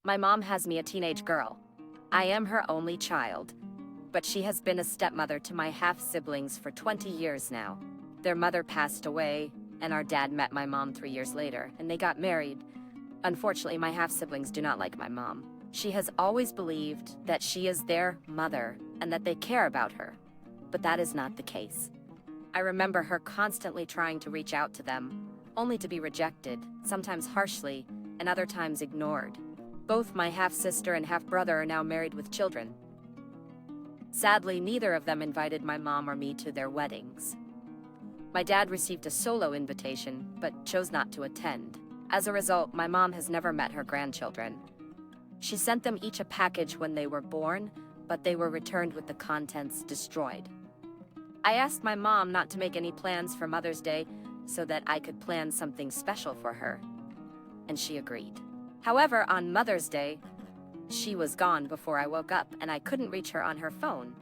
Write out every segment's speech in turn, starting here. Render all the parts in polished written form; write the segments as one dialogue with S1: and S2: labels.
S1: My mom has me a teenage girl. I am her only child, but she has been a stepmother to my half-siblings for 20 years now. Their mother passed away, and our dad met my mom 3 years later, and they got married. Unfortunately, my half-siblings do not like my mom. She has always believed that she is their mother and that they care about her, but that is not the case. I remember her constantly trying to reach out to them, only to be rejected, sometimes harshly, and other times ignored. Both my half-sister and half-brother are now married with children. Sadly, neither of them invited my mom or me to their weddings. My dad received a solo invitation, but chose not to attend. As a result, my mom has never met her grandchildren. She sent them each a package when they were born, but they were returned with the contents destroyed. I asked my mom not to make any plans for Mother's Day so that I could plan something special for her, and she agreed. However, on Mother's Day, she was gone before I woke up and I couldn't reach her on her phone.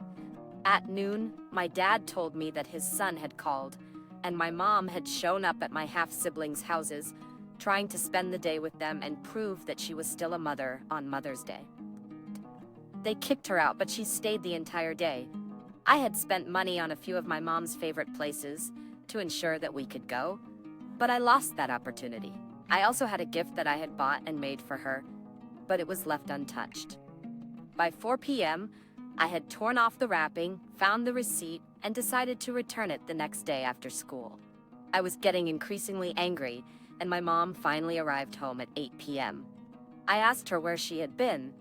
S1: At noon, my dad told me that his son had called and my mom had shown up at my half-siblings' houses, trying to spend the day with them and prove that she was still a mother on Mother's Day. They kicked her out, but she stayed the entire day. I had spent money on a few of my mom's favorite places to ensure that we could go, but I lost that opportunity. I also had a gift that I had bought and made for her, but it was left untouched. By 4 p.m., I had torn off the wrapping, found the receipt, and decided to return it the next day after school. I was getting increasingly angry, and my mom finally arrived home at 8 p.m. I asked her where she had been,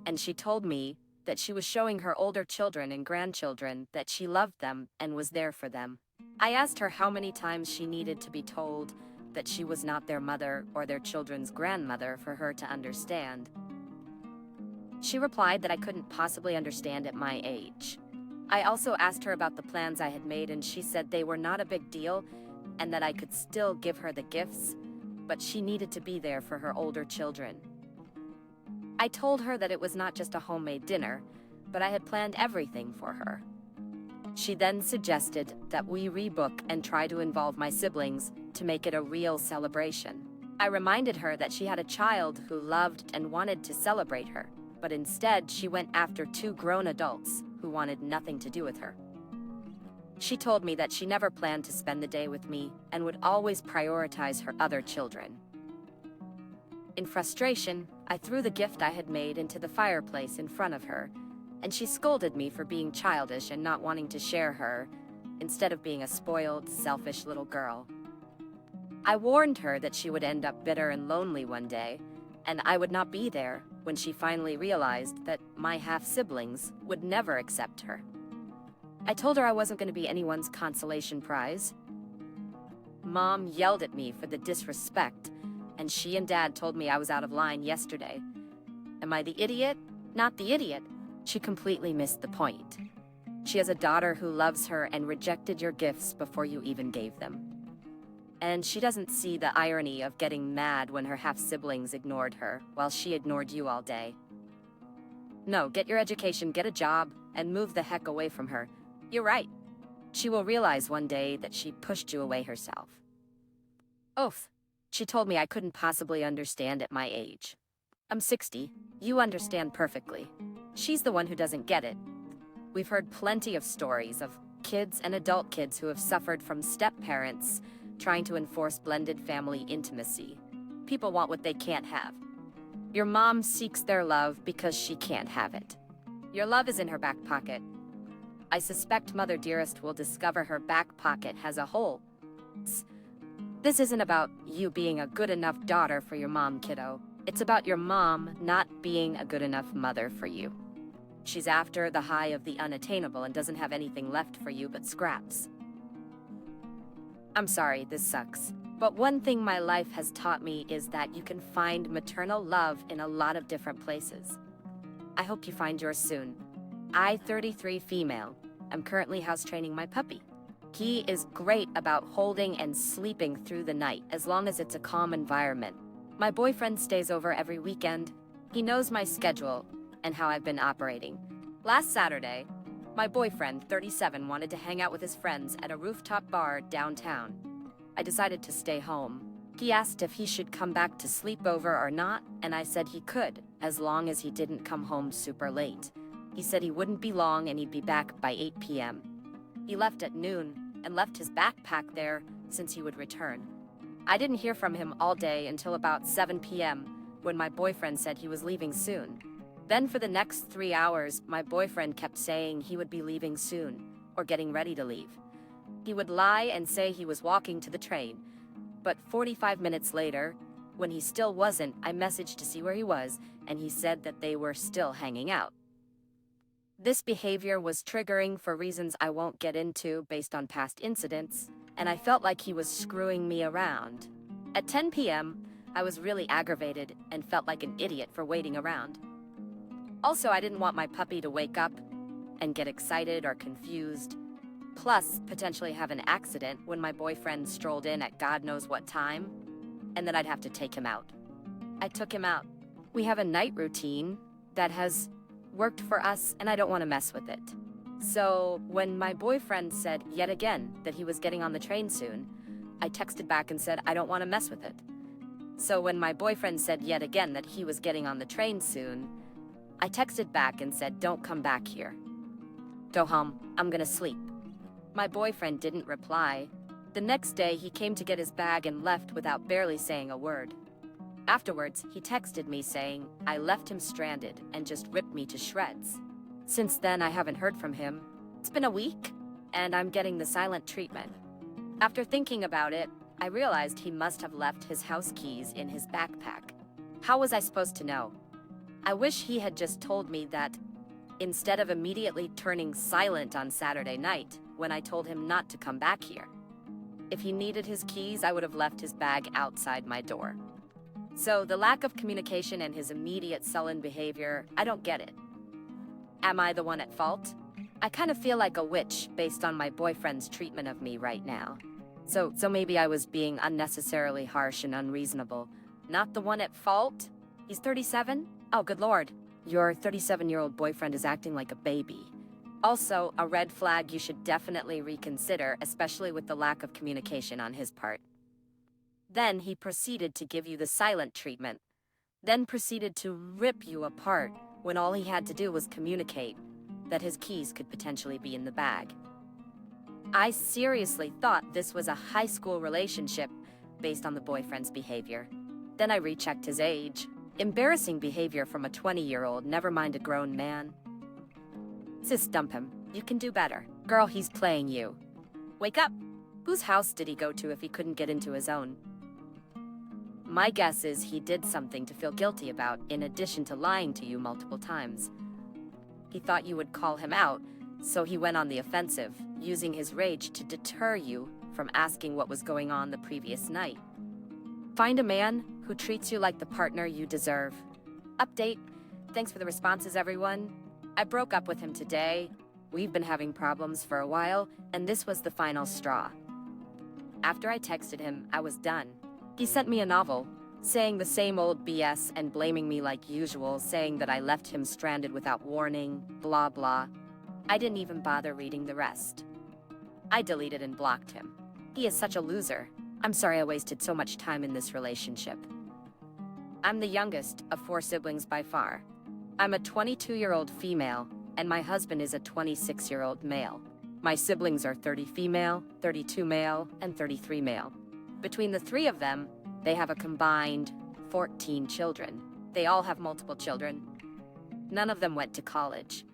S1: and she told me that she was showing her older children and grandchildren that she loved them and was there for them. I asked her how many times she needed to be told that she was not their mother or their children's grandmother for her to understand. She replied that I couldn't possibly understand at my age. I also asked her about the plans I had made, and she said they were not a big deal and that I could still give her the gifts, but she needed to be there for her older children. I told her that it was not just a homemade dinner, but I had planned everything for her. She then suggested that we rebook and try to involve my siblings to make it a real celebration. I reminded her that she had a child who loved and wanted to celebrate her, but instead she went after 2 grown adults who wanted nothing to do with her. She told me that she never planned to spend the day with me and would always prioritize her other children. In frustration, I threw the gift I had made into the fireplace in front of her, and she scolded me for being childish and not wanting to share her, instead of being a spoiled, selfish little girl. I warned her that she would end up bitter and lonely one day, and I would not be there when she finally realized that my half-siblings would never accept her. I told her I wasn't going to be anyone's consolation prize. Mom yelled at me for the disrespect, and she and Dad told me I was out of line yesterday. Am I the idiot? Not the idiot. She completely missed the point. She has a daughter who loves her and rejected your gifts before you even gave them. And she doesn't see the irony of getting mad when her half-siblings ignored her, while she ignored you all day. No, get your education, get a job, and move the heck away from her. You're right. She will realize one day that she pushed you away herself. Oof. She told me I couldn't possibly understand at my age. I'm 60. You understand perfectly. She's the one who doesn't get it. We've heard plenty of stories of kids and adult kids who have suffered from step-parents trying to enforce blended family intimacy. People want what they can't have. Your mom seeks their love because she can't have it. Your love is in her back pocket. I suspect Mother Dearest will discover her back pocket has a hole. This isn't about you being a good enough daughter for your mom, kiddo. It's about your mom not being a good enough mother for you. She's after the high of the unattainable and doesn't have anything left for you but scraps. I'm sorry, this sucks. But one thing my life has taught me is that you can find maternal love in a lot of different places. I hope you find yours soon. I, 33 female, am currently house training my puppy. He is great about holding and sleeping through the night as long as it's a calm environment. My boyfriend stays over every weekend. He knows my schedule and how I've been operating. Last Saturday, my boyfriend, 37, wanted to hang out with his friends at a rooftop bar downtown. I decided to stay home. He asked if he should come back to sleep over or not, and I said he could, as long as he didn't come home super late. He said he wouldn't be long and he'd be back by 8 p.m. He left at noon and left his backpack there since he would return. I didn't hear from him all day until about 7 p.m. when my boyfriend said he was leaving soon. Then for the next 3 hours, my boyfriend kept saying he would be leaving soon or getting ready to leave. He would lie and say he was walking to the train. But 45 minutes later, when he still wasn't, I messaged to see where he was, and he said that they were still hanging out. This behavior was triggering for reasons I won't get into based on past incidents, and I felt like he was screwing me around. At 10 p.m., I was really aggravated and felt like an idiot for waiting around. Also, I didn't want my puppy to wake up and get excited or confused, plus potentially have an accident when my boyfriend strolled in at God knows what time, and then I'd have to take him out. I took him out. We have a night routine that has worked for us, and I don't want to mess with it. So when my boyfriend said yet again that he was getting on the train soon, I texted back and said I don't want to mess with it. So when my boyfriend said yet again that he was getting on the train soon, I texted back and said don't come back here. Go home, I'm gonna sleep. My boyfriend didn't reply. The next day, he came to get his bag and left without barely saying a word. Afterwards, he texted me saying I left him stranded and just ripped me to shreds. Since then, I haven't heard from him. It's been a week, and I'm getting the silent treatment. After thinking about it, I realized he must have left his house keys in his backpack. How was I supposed to know? I wish he had just told me that instead of immediately turning silent on Saturday night when I told him not to come back here. If he needed his keys, I would have left his bag outside my door. So the lack of communication and his immediate sullen behavior, I don't get it. Am I the one at fault? I kind of feel like a witch based on my boyfriend's treatment of me right now. So maybe I was being unnecessarily harsh and unreasonable. Not the one at fault? He's 37? Oh, good lord. Your 37-year-old boyfriend is acting like a baby. Also, a red flag you should definitely reconsider, especially with the lack of communication on his part. Then he proceeded to give you the silent treatment, then proceeded to rip you apart when all he had to do was communicate that his keys could potentially be in the bag. I seriously thought this was a high school relationship based on the boyfriend's behavior. Then I rechecked his age. Embarrassing behavior from a 20-year-old, never mind a grown man. Sis, dump him. You can do better. Girl, he's playing you. Wake up! Whose house did he go to if he couldn't get into his own? My guess is he did something to feel guilty about, in addition to lying to you multiple times. He thought you would call him out, so he went on the offensive, using his rage to deter you from asking what was going on the previous night. Find a man who treats you like the partner you deserve. Update. Thanks for the responses, everyone. I broke up with him today. We've been having problems for a while, and this was the final straw. After I texted him, I was done. He sent me a novel, saying the same old BS and blaming me like usual, saying that I left him stranded without warning, blah blah. I didn't even bother reading the rest. I deleted and blocked him. He is such a loser. I'm sorry I wasted so much time in this relationship. I'm the youngest of 4 siblings by far. I'm a 22-year-old female, and my husband is a 26-year-old male. My siblings are 30 female, 32 male, and 33 male. Between the 3 of them, they have a combined 14 children. They all have multiple children. None of them went to college,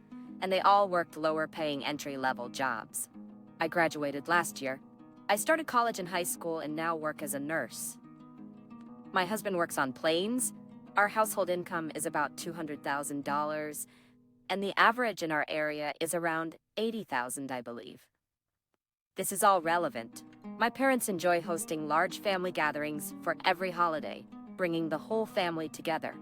S1: and they all worked lower-paying entry-level jobs. I graduated last year. I started college and high school and now work as a nurse. My husband works on planes. Our household income is about $200,000, and the average in our area is around $80,000, I believe. This is all relevant. My parents enjoy hosting large family gatherings for every holiday, bringing the whole family together.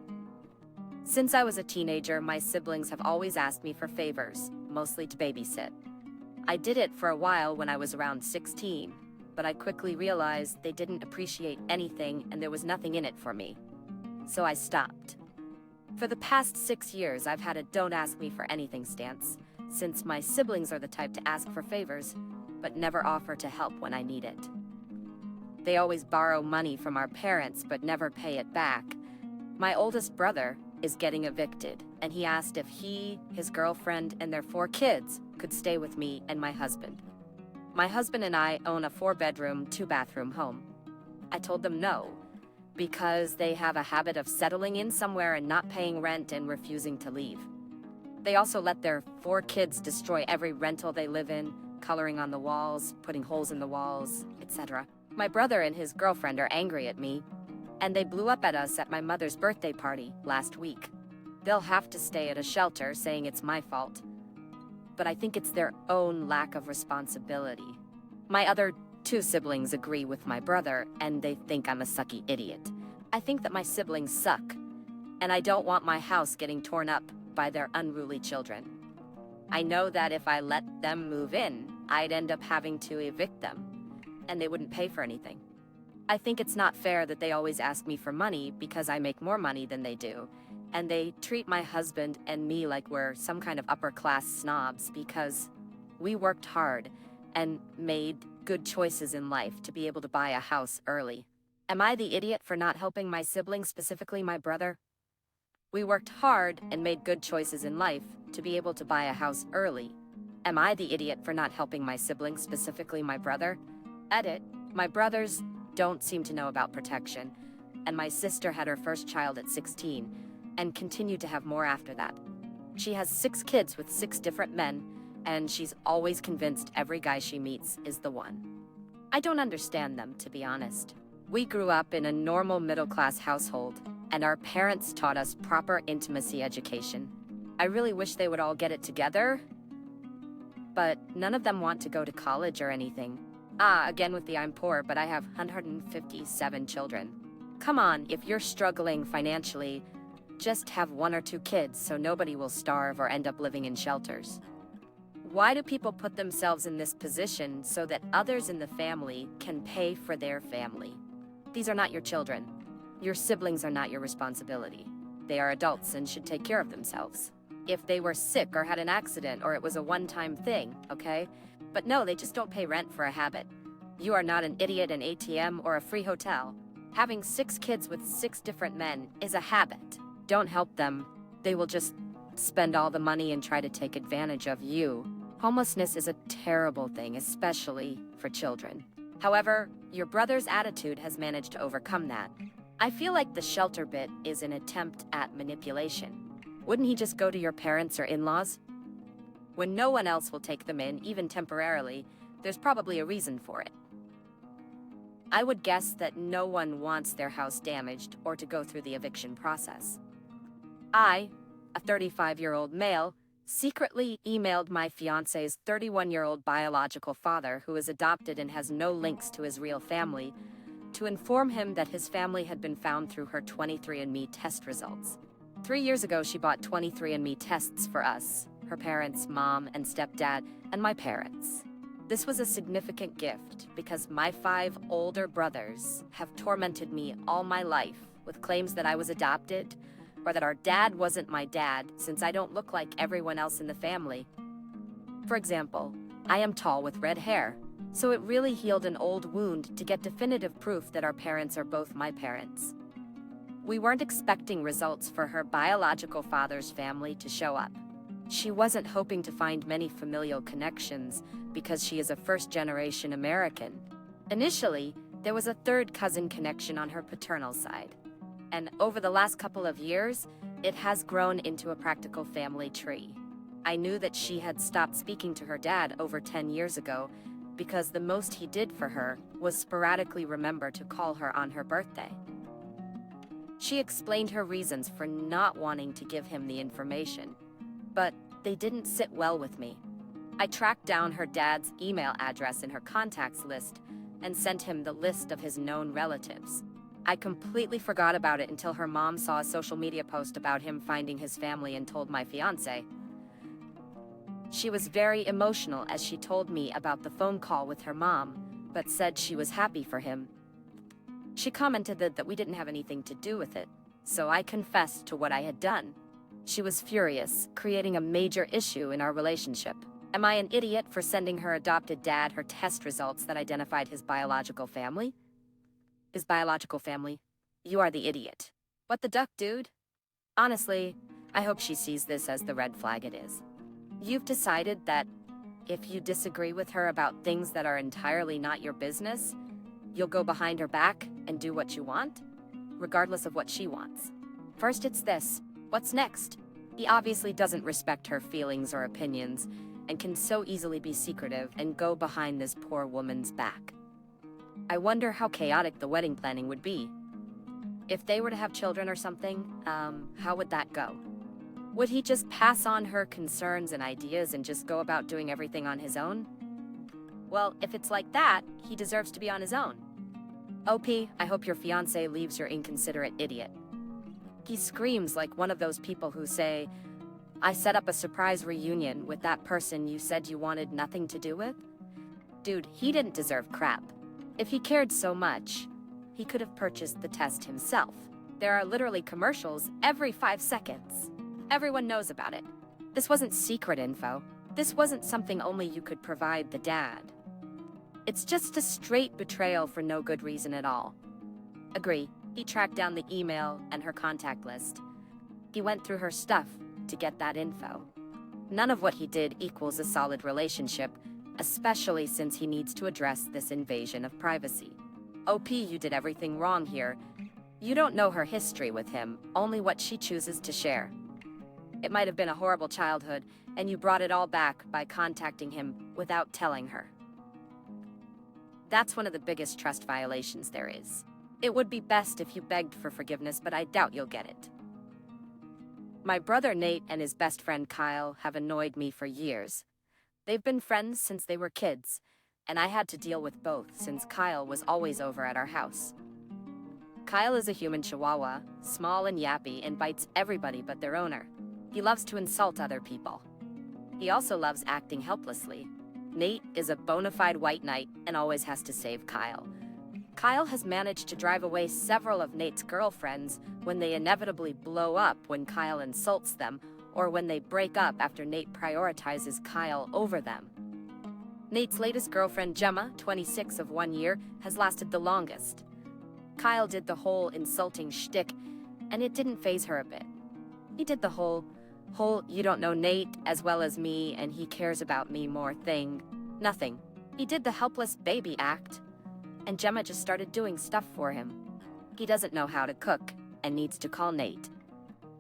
S1: Since I was a teenager, my siblings have always asked me for favors, mostly to babysit. I did it for a while when I was around 16, but I quickly realized they didn't appreciate anything and there was nothing in it for me. So I stopped. For the past 6 years, I've had a don't ask me for anything stance, since my siblings are the type to ask for favors, but never offer to help when I need it. They always borrow money from our parents but never pay it back. My oldest brother is getting evicted, and he asked if he, his girlfriend, and their 4 kids could stay with me and my husband. My husband and I own a 4-bedroom, 2-bathroom home. I told them no, because they have a habit of settling in somewhere and not paying rent and refusing to leave. They also let their 4 kids destroy every rental they live in, coloring on the walls, putting holes in the walls, etc. My brother and his girlfriend are angry at me, and they blew up at us at my mother's birthday party last week. They'll have to stay at a shelter, saying it's my fault. But I think it's their own lack of responsibility. My other 2 siblings agree with my brother, and they think I'm a sucky idiot. I think that my siblings suck, and I don't want my house getting torn up by their unruly children. I know that if I let them move in, I'd end up having to evict them, and they wouldn't pay for anything. I think it's not fair that they always ask me for money because I make more money than they do, and they treat my husband and me like we're some kind of upper-class snobs because we worked hard and made good choices in life to be able to buy a house early. Am I the idiot for not helping my siblings, specifically my brother? We worked hard and made good choices in life to be able to buy a house early. Am I the idiot for not helping my siblings, specifically my brother? Edit. My brothers don't seem to know about protection, and my sister had her first child at 16 and continued to have more after that. She has 6 kids with 6 different men, and she's always convinced every guy she meets is the one. I don't understand them, to be honest. We grew up in a normal middle-class household, and our parents taught us proper intimacy education. I really wish they would all get it together, but none of them want to go to college or anything. Again with the I'm poor, but I have 157 children. Come on, if you're struggling financially, just have 1 or 2 kids so nobody will starve or end up living in shelters. Why do people put themselves in this position so that others in the family can pay for their family? These are not your children. Your siblings are not your responsibility. They are adults and should take care of themselves. If they were sick or had an accident or it was a one-time thing, okay? But no, they just don't pay rent for a habit. You are not an idiot, an ATM, or a free hotel. Having 6 kids with 6 different men is a habit. Don't help them. They will just spend all the money and try to take advantage of you. Homelessness is a terrible thing, especially for children. However, your brother's attitude has managed to overcome that. I feel like the shelter bit is an attempt at manipulation. Wouldn't he just go to your parents or in-laws? When no one else will take them in, even temporarily, there's probably a reason for it. I would guess that no one wants their house damaged or to go through the eviction process. I, a 35-year-old male, secretly emailed my fiancé's 31-year-old biological father, who is adopted and has no links to his real family, to inform him that his family had been found through her 23andMe test results. 3 years ago, she bought 23andMe tests for us, her parents, mom and stepdad, and my parents. This was a significant gift because my 5 older brothers have tormented me all my life with claims that I was adopted or that our dad wasn't my dad since I don't look like everyone else in the family. For example, I am tall with red hair, so it really healed an old wound to get definitive proof that our parents are both my parents. We weren't expecting results for her biological father's family to show up. She wasn't hoping to find many familial connections because she is a first-generation American. Initially, there was a 3rd cousin connection on her paternal side. And over the last couple of years, it has grown into a practical family tree. I knew that she had stopped speaking to her dad over 10 years ago because the most he did for her was sporadically remember to call her on her birthday. She explained her reasons for not wanting to give him the information, but they didn't sit well with me. I tracked down her dad's email address in her contacts list and sent him the list of his known relatives. I completely forgot about it until her mom saw a social media post about him finding his family and told my fiancé. She was very emotional as she told me about the phone call with her mom, but said she was happy for him. She commented that we didn't have anything to do with it, so I confessed to what I had done. She was furious, creating a major issue in our relationship. Am I an idiot for sending her adopted dad her test results that identified his biological family? his biological family. You are the idiot. What the duck, dude? Honestly, I hope she sees this as the red flag it is. You've decided that if you disagree with her about things that are entirely not your business, you'll go behind her back and do what you want, regardless of what she wants. First it's this, what's next? He obviously doesn't respect her feelings or opinions, and can so easily be secretive and go behind this poor woman's back. I wonder how chaotic the wedding planning would be. If they were to have children or something, how would that go? Would he just pass on her concerns and ideas and just go about doing everything on his own? Well, if it's like that, he deserves to be on his own. OP, I hope your fiancé leaves your inconsiderate idiot. He screams like one of those people who say, I set up a surprise reunion with that person you said you wanted nothing to do with? Dude, he didn't deserve crap. If he cared so much, he could have purchased the test himself. There are literally commercials every 5 seconds. Everyone knows about it. This wasn't secret info. This wasn't something only you could provide the dad. It's just a straight betrayal for no good reason at all. Agree, he tracked down the email and her contact list. He went through her stuff to get that info. None of what he did equals a solid relationship, especially since he needs to address this invasion of privacy. OP, you did everything wrong here. You don't know her history with him, only what she chooses to share. It might have been a horrible childhood, and you brought it all back by contacting him without telling her. That's one of the biggest trust violations there is. It would be best if you begged for forgiveness, but I doubt you'll get it. My brother Nate and his best friend Kyle have annoyed me for years. They've been friends since they were kids, and I had to deal with both since Kyle was always over at our house. Kyle is a human chihuahua, small and yappy, and bites everybody but their owner. He loves to insult other people. He also loves acting helplessly. Nate is a bona fide white knight and always has to save Kyle. Kyle has managed to drive away several of Nate's girlfriends when they inevitably blow up when Kyle insults them, or when they break up after Nate prioritizes Kyle over them. Nate's latest girlfriend, Gemma, 26 of 1 year, has lasted the longest. Kyle did the whole insulting shtick, and it didn't faze her a bit. He did the whole you don't know Nate as well as me and he cares about me more thing. Nothing. He did the helpless baby act, and Gemma just started doing stuff for him. He doesn't know how to cook and needs to call Nate.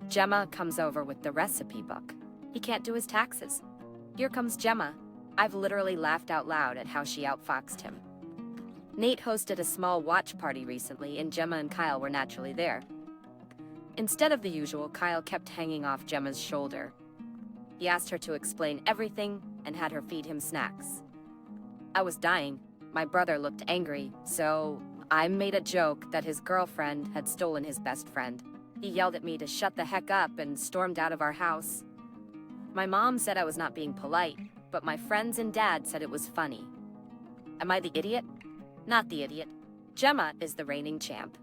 S1: Gemma comes over with the recipe book. He can't do his taxes. Here comes Gemma. I've literally laughed out loud at how she outfoxed him. Nate hosted a small watch party recently, and Gemma and Kyle were naturally there. Instead of the usual, Kyle kept hanging off Gemma's shoulder. He asked her to explain everything and had her feed him snacks. I was dying. My brother looked angry, so I made a joke that his girlfriend had stolen his best friend. He yelled at me to shut the heck up and stormed out of our house. My mom said I was not being polite, but my friends and dad said it was funny. Am I the idiot? Not the idiot. Gemma is the reigning champ.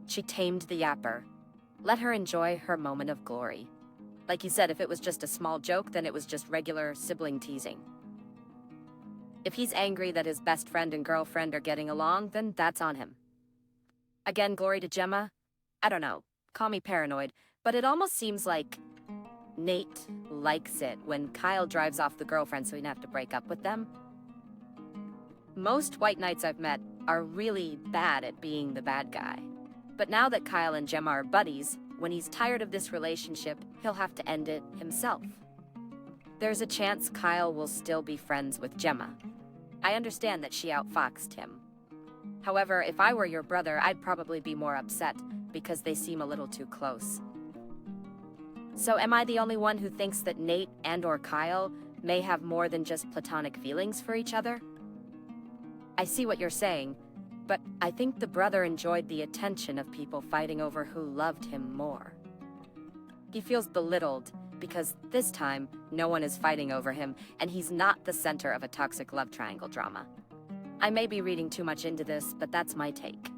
S1: She tamed the yapper. Let her enjoy her moment of glory. Like you said, if it was just a small joke, then it was just regular sibling teasing. If he's angry that his best friend and girlfriend are getting along, then that's on him. Again, glory to Gemma. I don't know, call me paranoid, but it almost seems like Nate likes it when Kyle drives off the girlfriend so he doesn't have to break up with them. Most white knights I've met are really bad at being the bad guy. But now that Kyle and Gemma are buddies, when he's tired of this relationship, he'll have to end it himself. There's a chance Kyle will still be friends with Gemma. I understand that she outfoxed him. However, if I were your brother, I'd probably be more upset because they seem a little too close. So am I the only one who thinks that Nate and/or Kyle may have more than just platonic feelings for each other? I see what you're saying, but I think the brother enjoyed the attention of people fighting over who loved him more. He feels belittled because this time no one is fighting over him and he's not the center of a toxic love triangle drama. I may be reading too much into this, but that's my take.